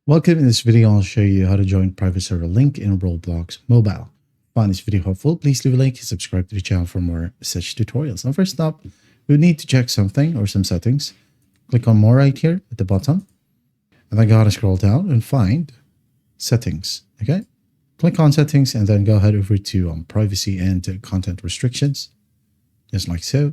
Welcome. In this video, I'll show you how to join private server link in Roblox mobile. Find this video helpful, please leave a like and subscribe to the channel for more such tutorials. Now, first up, we need to check something or some settings. Click on more right here at the bottom, and then go ahead and scroll down and find settings. Okay, click on settings and then go ahead over to privacy and content restrictions, just like so.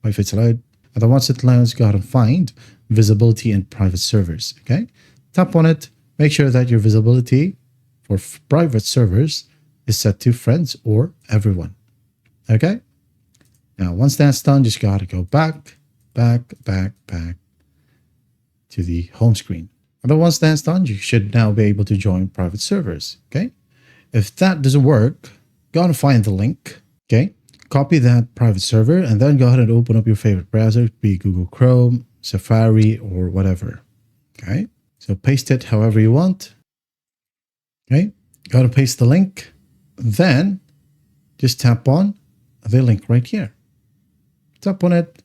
Wait for it to load, and then once it loads, go ahead and find visibility and private servers. Okay. Tap on it, make sure that your visibility for private servers is set to friends or everyone. Okay. Now, once that's done, just gotta go back to the home screen. And then once that's done, you should now be able to join private servers. Okay. If that doesn't work, go and find the link. Okay. Copy that private server and then go ahead and open up your favorite browser, be it Google Chrome, Safari, or whatever. Okay. So paste it however you want. Okay, got to paste the link. Then just tap on the link right here. Tap on it,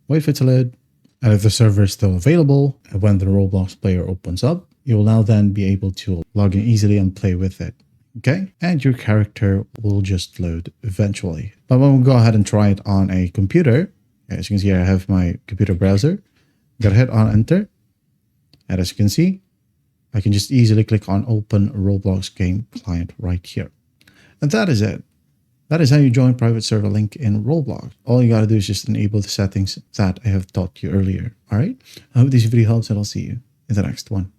wait for it to load. And if the server is still available, and when the Roblox player opens up, you will now then be able to log in easily and play with it. Okay, and your character will just load eventually. But when we go ahead and try it on a computer, as you can see, I have my computer browser. Go ahead on enter. And as you can see, I can just easily click on open Roblox game client right here. And that is it. That is how you join private server link in Roblox. All you got to do is just enable the settings that I have taught you earlier. All right. I hope this video helps and I'll see you in the next one.